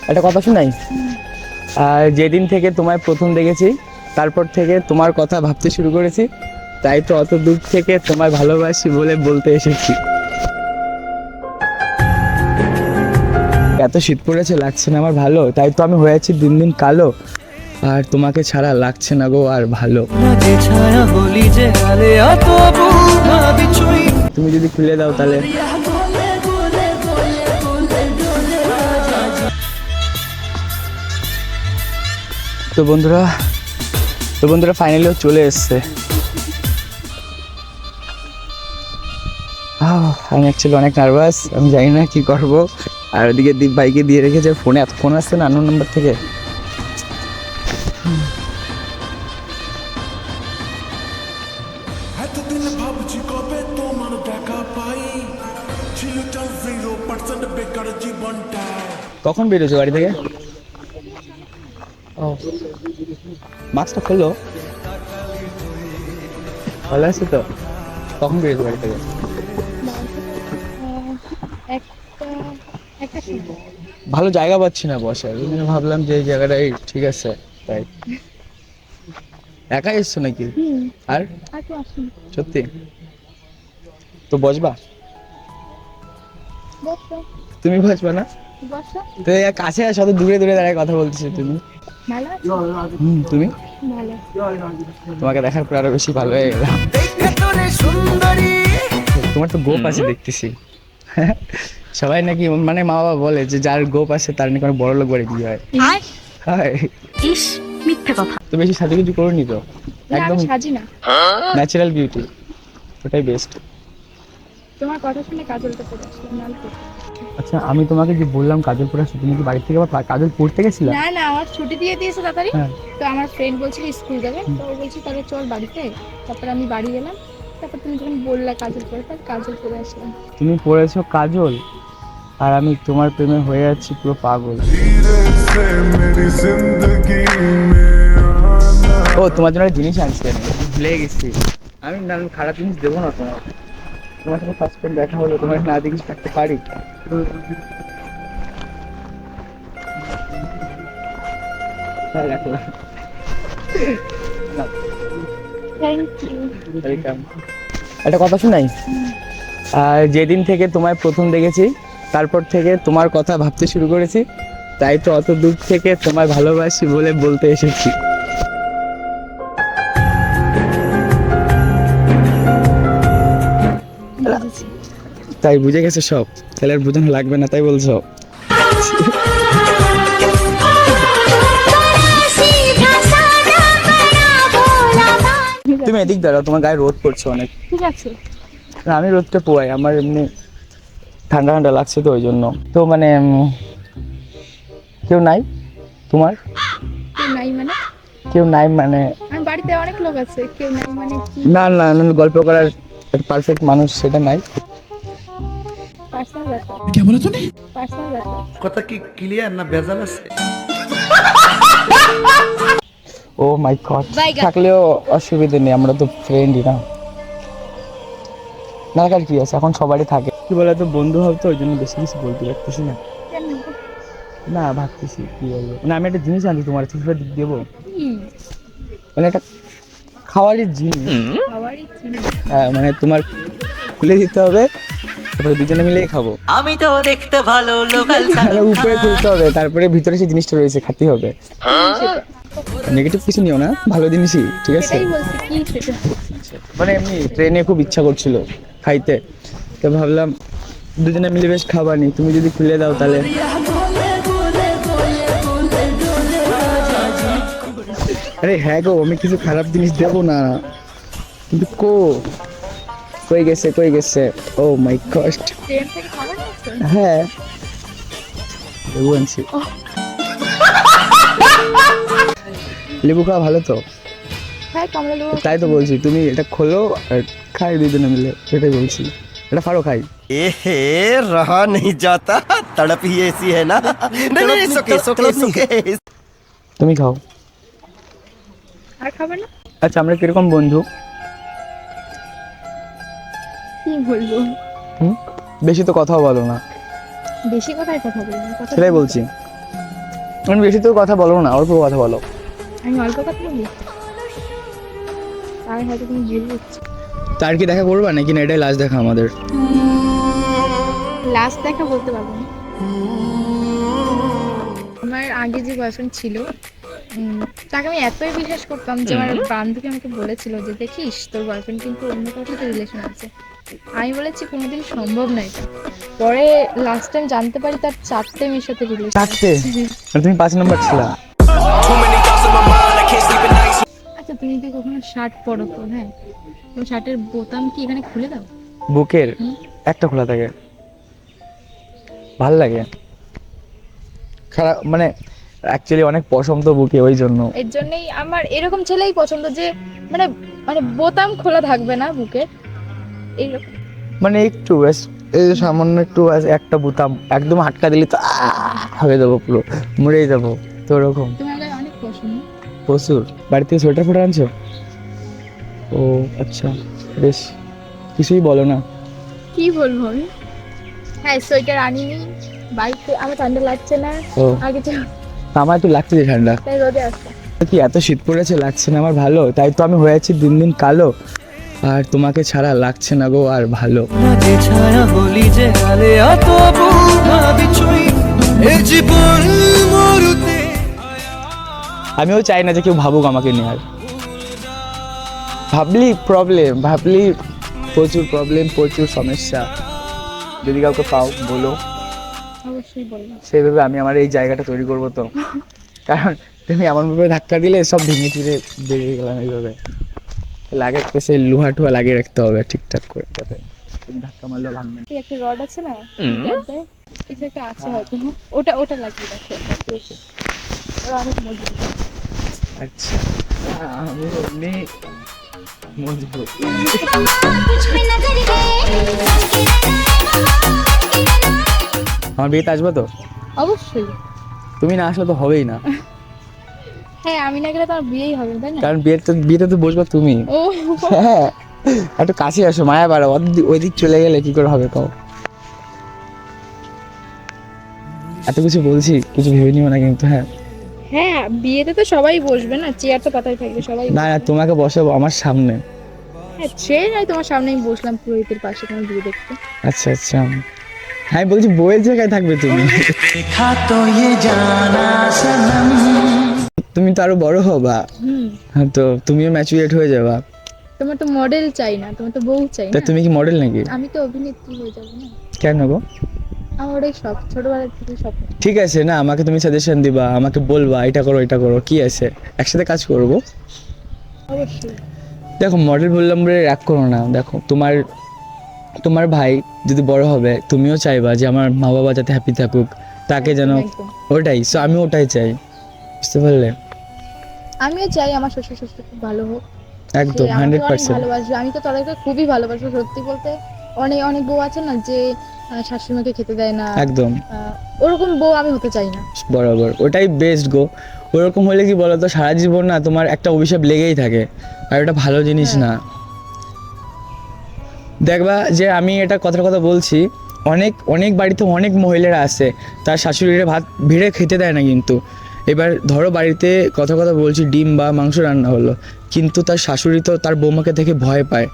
একটা কথা শোনাই। যেদিন থেকে তোমায় প্রথম দেখেছি তারপর থেকে তোমার কথা ভাবতে শুরু করেছি, তাই তো অত দূর থেকে তোমায় ভালোবাসি বলে বলতে এসেছি। এত শীত পড়েছে, লাগছে না আমার ভালো, তাই তো আমি হয়েছি দিন দিন কালো, আর তোমাকে ছাড়া লাগছে না গো আর ভালো। তুমি যদি খুলে দাও তাহলে। তো বন্ধুরা ফাইনালিও চলে এসছে। আমি অ্যাকচুয়ালি অনেক নার্ভাস, আমি জানি না কি করব। আর ওদিকে দীপ ভাইকে দিয়ে রেখেছে, ফোনে এত ফোন আসছে না আননোন নাম্বার থেকে। কখন বেরোছো বাড়ি থেকে? ও, মাস্কটা খোলো। ভালো আছে তো? কখন বেরোছো বাড়ি থেকে? ভালো জায়গা পাচ্ছি না বসার, ওই জন্য ভাবলাম যে এই জায়গাটাই ঠিক আছে। তাই একাই এসছো নাকি? আর সত্যি তো বসবা? তুমি বসবা না? তো কাছে আর সাথে দূরে দূরে দাঁড়ায় কথা বলতেছো তুমি। তুমি তোমাকে দেখার পর আরো বেশি ভালো হয়ে গেলাম। তোমার তো গোপ আছে দেখতেছি। সবাই নাকি মানে মা বাবা বলে যে যার গোপ আছে তার নাকি অনেক বড় লোক বাড়ি বিয়ে হয়। ইস, মিথ্যে কথা। তো বেশি সাজুগুজু করোনি তো? একদম সাজি না, ন্যাচারাল বিউটি, ওটাই বেস্ট। তোমার কথা শুনে কাজলটা পরে আসলাম নালকো। আচ্ছা, আমি তোমাকে যে বললাম কাজল পরে আসছো, তুমি কি বাড়ি থেকে আবার কাজল পড়তে গেছিলা? না না, আমার ছুটি দিয়ে দিয়েছে তাড়াতাড়ি। হ্যাঁ। তো আমার ফ্রেন্ড বলছিল স্কুল যাবে, তো ও বলছে তাহলে চল বাড়িতে। তারপর আমি বাড়ি গেলাম, তারপর তুমি যখন বললা কাজল পরে, তার কাজল পরে আসলাম। তুমি পড়েছো কাজল, আর আমি তোমার প্রেমে হয়ে যাচ্ছি পুরো পাগল। ও, তোমার জন্য একটা জিনিস আনছি, আমি ভুলে গেছি। আমি না, আমি খারাপ জিনিস দেবো না তোমার। তোমার সাথে ফার্স্ট টাইম দেখা হলো, তোমার না দিয়ে কিছু থাকতে পারি? Thank you. ওয়েলকাম। একটা কথা শোনাই। যেদিন থেকে তোমায় প্রথম দেখেছি তারপর থেকে তোমার কথা ভাবতে শুরু করেছি, তাই তো অত দূর থেকে তোমায় ভালোবাসি বলে বলতে এসেছি। তাই বুঝে গেছে সব? তাহলে আর বোঝানো লাগবে না, তাই বলছো? তুমি এদিক দাঁড়াও, তোমার গায়ে রোদ পড়ছে অনেক। ঠিক আছে। না, আমি রোদটা পোয়াই, আমার এমনি ঠান্ডা ঠান্ডা লাগছে তো ওই জন্য। তো মানে কেউ নাই তোমার? কেউ নাই মানে? কেউ নাই মানে? আমার বাড়িতে অনেক লোক আছে, কেউ নাই মানে কি? না না, গল্প করার পারফেক্ট মানুষ সেটা নাই। পার্সোনাল ব্যাপার। क्या बोला तूने? পার্সোনাল ব্যাপার। কথা কি ক্লিয়ার না ভেজাল আছে? ও মাই গড, থাকলেও অসুবিধা নেই, আমরা তো ফ্রেন্ডই না। না কার কি আছে, এখন সবারই থাকে। কি বলে তো, বন্ধু হবে তো ওই জন্য বেশি কিছু বলতে পারতেছি না। কেন? না, ভাবতেছি কি বলবো। না, আমি একটা জিনিস আনছি তোমার, ফিফা দিক দেবো। মানে একটা খাওয়ারই জিনিস। খাবারই চিনি। হ্যাঁ, মানে তোমার খুলে দিতে হবে, তারপরে দুজনে মিলেই খাবো। আমি তো দেখতে ভালো লোকাল মানে উপরে খুলতে হবে, তারপরে ভিতরে সেই জিনিসটা রয়েছে খাতে হবে। নেগেটিভ কিছু নিও না, ভালো জিনিসই, ঠিক আছে? সেটাই বলছি, কি সেটা? মানে এমনি ট্রেনে খুব ইচ্ছা করছিল খাইতে, তো ভাবলাম দুজনে মিলে বেশ খাবানি, তুমি যদি খুলে দাও তাহলে। আরে হ্যাঁ গো, আমি কিছু খারাপ জিনিস দেবো না, কিন্তু কই গেছে? ও মাই গড। ট্রেন থেকে খাবার নিয়েছো? হ্যাঁ, লেবু আনছি। লেবু খাওয়া ভালো তো? হ্যাঁ, কমলা লেবু। তাই তো বলছি, তুমি এটা খোলো আর খাই দুজনে মিলে, সেটাই বলছি। এটা ফারো খাই। एहे रहा नहीं जाता, तड़प ही ऐसी है ना। नहीं सुके তুমি খাও। আর খাবে না? আচ্ছা, আমরা কিরকম বন্ধু? কি বলবো? বেশি তো কথাও বলো না। বেশি কথাই কথা বলবো, কথা সেটাই বলছি। আমি বেশি তো কথা বলো না, অল্প কথা বলো। আমি অল্প কথা বলি, আমি হয়তো তুমি ভুল বুঝছো। তার কি দেখা করবা নাকি না এটাই লাস্ট দেখা আমাদের? লাস্ট দেখা বলতে পারবো না। আমার আগে যে বয়ফ্রেন্ড ছিল তাকে আমি এতই বিশ্বাস করতাম যে আমার বান্ধবী আমাকে বলেছিল যে দেখিস তোর বয়ফ্রেন্ড কিন্তু অন্য কারোর সাথে রিলেশন আছে। আমি বলেছি কোনোদিন সম্ভব না এটা। পরে লাস্ট টাইম জানতে পারি তার 4টে মেয়ের সাথে রিলেশন। 4টে? আর তুমি 5 নম্বর ছিলা? আচ্ছা তুমি কি কখনো শার্ট পরো তো? হ্যাঁ, তো শার্টের বোতাম কি এখানে খুলে দাও? বুকের একটা খোলা থাকে, ভাল লাগে। খারাপ মানে অ্যাকচুয়ালি অনেক পছন্দ বুকে, ওই জন্য। এর জন্যই আমার এরকম ছেলেই পছন্দ যে মানে মানে বোতাম খোলা থাকবে না বুকের, এইরকম। মানে একটু ব্যাস, এই যে সামান্য একটু ব্যাস একটা বোতাম একদম আটকা দিলে তো হয়ে যাবো, পুরো মরেই যাবো, তো ওরকম। তোমার গায়ে অনেক পছন্দ। প্রচুর। বাড়ি থেকে সোয়েটার ফোটার আনছো? ও আচ্ছা, বেশ, কিছুই বলো না। কি বলবো আমি? হ্যাঁ, সোয়েটার আনিনি, বাড়িতে আমার ঠান্ডা লাগছে না। ও আগে তো আমার একটু লাগছে যে ঠান্ডা। তাই রোদে আসছে। কি এত শীত পড়েছে, লাগছে না আমার ভালো, তাই তো আমি হয়েছি দিন দিন কালো। আর তোমাকে ছাড়া লাগছে না গো আর ভালো। যে ছায়া হলি যে আলে এত ভাবি ছুঁই এ জীবন মরুতে। আমিও চাই না যে কেউ ভাবুক আমাকে নিয়ে, আর ভাবলি প্রবলেম, ভাবলি প্রচুর প্রবলেম, প্রচুর সমস্যা। যদি কাউকে পাও বলো, অবশ্যই বলবো। সেইভাবে আমি আমার এই জায়গাটা তৈরি করবো তো। কারণ তুমি এমনভাবে ধাক্কা দিলে সব ভেঙে ফিরে বেরিয়ে গেলাম এইভাবে। লাগে একটা সেই লোহা ঠোয়া লাগিয়ে রাখতে হবে ঠিকঠাক করে, যাতে তুমি ধাক্কা মারলেও ভাঙবে না। এই একটা রড আছে না, এটাতে কিছু একটা আছে হয়তো, ওটা লাগিয়ে রাখো। ওরা অনেক মজবুত। আচ্ছা, আমি এমনি মজবুত। আমার বিয়েতে আসবো তো? অবশ্যই। তুমি না আসলে তো হবেই না, হ্যাঁ, আমি না গেলে তো আমার বিয়েই হবে, তাই না? কারণ বিয়েতে তো বসবা তুমি। ও হ্যাঁ, একটু কাছে আসো, মায়া বাড়ো, ওই দিক চলে গেলে কি করে হবে কও? এত কিছু বলছি, কিছু ভেবে নিও না কিন্তু। হ্যাঁ হ্যাঁ, বিয়েতে তো সবাই বসবে না, চেয়ার তো পাতায় থাকবে সবাই। না না, তোমাকে বসাবো আমার সামনে। হ্যাঁ, সে নয়, তোমার সামনে আমি বসলাম পুরোহিতের পাশে তোমার বিয়ে দেখতে। আচ্ছা আচ্ছা, আমি বলছি বইয়ের জায়গায় থাকবে তুমি। দেখা তো ये জানা সনম। তুমি তো আরো বড় হবা, হ্যাঁ, তো তুমিও ম্যাচুরেট হয়ে যাবা। তোমার তো মডেল চাই না, তোমার তো বউ চাই তা না। তুমি কি মডেল নাকি? আমি তো অভিনেত্রী হয়ে যাবো না। কেন গো? আমার ওটাই শখ, ছোটবেলা থেকে স্বপ্ন। ঠিক আছে না, আমাকে তুমি সাজেশন দিবা, আমাকে বলবা এটা করো এটা করো, কি আছে, একসাথে কাজ করবো। অবশ্যই। দেখো মডেল বললাম বলে রাগ করো না। দেখো তোমার ভাই যদি বড় হবে, তুমিও চাইবা যে আমার মা বাবা যাতে হ্যাপি থাকুক, তাকে যেন, একদম। ওটাই, সো আমি ওটাই চাই, বুঝতে পারলে? আমিও চাই আমার শ্বশুর শাশুড়ি খুব ভালো হোক, একদম সে আমাকে অনেক 100%। ভালোবাসবে। আমি তো তাদেরকে খুবই ভালোবাসবো, সত্যি বলতে। অনেক অনেক বউ আছে না যে শাশুড়িমাকে খেতে দেয় না, একদম ওরকম বউ আমি হতে চাই না। বরাবর, ওটাই বেস্ট গো। ওরকম হলে কি বলতো, সারা জীবন না তোমার একটা অভিশাপ লেগেই থাকে, আর ওটা ভালো জিনিস না। দেখবা যে আমি এটা কথার কথা বলছি, অনেক অনেক বাড়িতে অনেক মহিলারা আছে, তার শাশুড়িরা ভাত ভিড়ে খেতে দেয় না, কিন্তু এবার ধরো বাড়িতে কথা বলছি, ডিম বা মাংস রান্না হলো, কিন্তু তার শাশুড়ি তো তার বৌমাকে দেখে ভয় পায়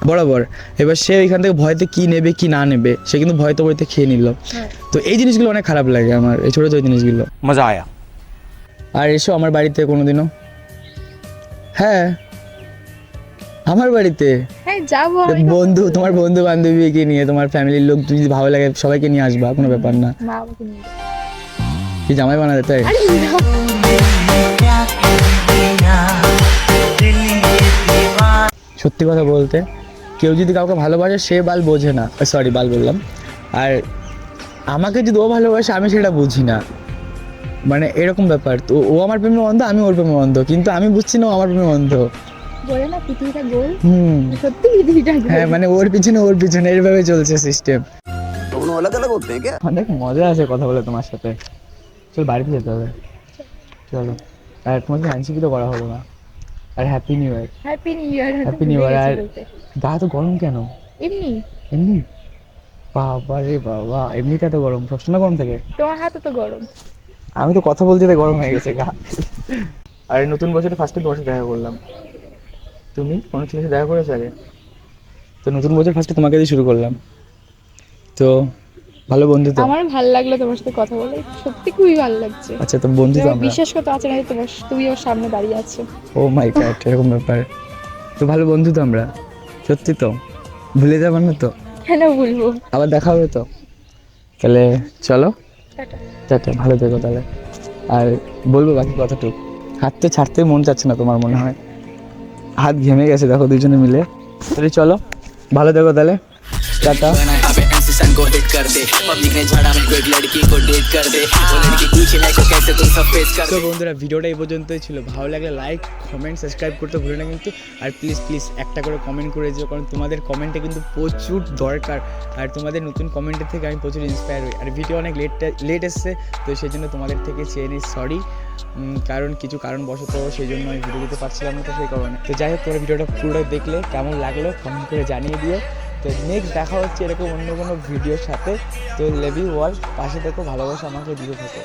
বরাবর। এবার সে এখান থেকে ভয়তে কি নেবে কি না নেবে, সে কিন্তু ভয়তে বইতে খেয়ে নিল। তো এই জিনিসগুলো অনেক খারাপ লাগে আমার, এই ছোটো ছোটো জিনিসগুলো। मजा आया। আর এসো আমার বাড়িতে কোনোদিনও। হ্যাঁ, আমার বাড়িতে হ্যাঁ, যাবো। বন্ধু, তোমার বন্ধু বান্ধবীকে নিয়ে, তোমার ফ্যামিলির লোক যদি ভালো লাগে সবাইকে নিয়ে আসবা, কোনো ব্যাপার না। মা বাবাকে নিয়ে কি জামাই বানাতে তাই? আরে না। সত্যি কথা বলতে, কেউ যদি কাউকে ভালোবাসে সে বাল বোঝে না, সরি বাল বললাম, আর আমাকে যদি ও ভালোবাসে আমি সেটা বুঝি না, মানে এরকম ব্যাপার। তো ও আমার প্রেমে অন্ধ, আমি ওর প্রেমে অন্ধ, কিন্তু আমি বুঝছি না ও আমার প্রেমে অন্ধ। বলে না পৃথিবীটা গোল, সত্যি পৃথিবীটা গোল। হ্যাঁ, মানে ওর পিছনে এইভাবে চলছে সিস্টেম। दोनों अलग अलग होते हैं क्या? অনেক মজা আছে কথা বলে তোমার সাথে। চল বাড়িতে যেতে হবে, চলো। আর তোমাকে হ্যান্ডশেক তো করা হলো না। আর happy new year. Happy new year. Happy new year. আর গা তো গরম কেন? এমনি এমনি? বাবা রে বাবা, এমনিতে এত গরম? সবসময় গরম থাকে? তোমার হাতে তো গরম। আমি তো কথা বলতে গরম হয়ে গেছে গা। আর এই নতুন বছরে ফার্স্টে তোমার সাথে দেখা করলাম। তুমি কোনো ছেলের সাথে দেখা করেছো আগে? তো নতুন বছর ফার্স্টে তোমাকে দিয়ে শুরু করলাম। তো ভালো বন্ধু তো। আমার ভালো লাগলো তোমার সাথে কথা বলে, সত্যি খুবই ভালো লাগছে। আচ্ছা, তো বন্ধু তো তোমার আমরা। বিশ্বাস করতে আছে না যে তুমি ওর সামনে দাঁড়িয়ে আছো। ও মাই গড, এরকম ব্যাপার। তো ভালো বন্ধু তো আমরা, সত্যি তো। ভুলে যাবার না তো? কেন বলবো। আবার দেখা হবে তো? তাহলে চলো, টাটা। টাটা, ভালো থেকো তাহলে। আর বলবো বাকি কথাটুকু, হাত তো ছাড়তে মন চাচ্ছে না তোমার মনে হয়? হাত ঘেমে গেছে দেখো দুজনে মিলে। তাহলে চলো, ভালো থেকো তাহলে, টাটা। তো বন্ধুরা, ভিডিওটা এই পর্যন্তই ছিল। ভালো লাগলে লাইক, কমেন্ট, সাবস্ক্রাইব করতে ভুলো না কিন্তু। আর প্লিজ প্লিজ একটা করে কমেন্ট করে দিও, কারণ তোমাদের কমেন্টে কিন্তু প্রচুর দরকার। আর তোমাদের নতুন কমেন্টের থেকে আমি প্রচুর ইন্সপায়ার হই। আর ভিডিও অনেক লেট এসছে, তো সেই জন্য তোমাদের থেকে চেয়ে নিই সরি, কারণ কিছু কারণবশত সেই জন্য আমি ভিডিও দিতে পারছিলাম না, তো সেই কারণে। তো যাই হোক, তোমরা ভিডিওটা পুরোটা দেখলে কেমন লাগলো কমেন্ট করে জানিয়ে দিও। তো নেক্সট দেখা হচ্ছে এরকম অন্য কোনো ভিডিওর সাথে। তো লাভ ইউ অল, পাশে থেকো, ভালোবাসা আমাকে দিতে থাকো।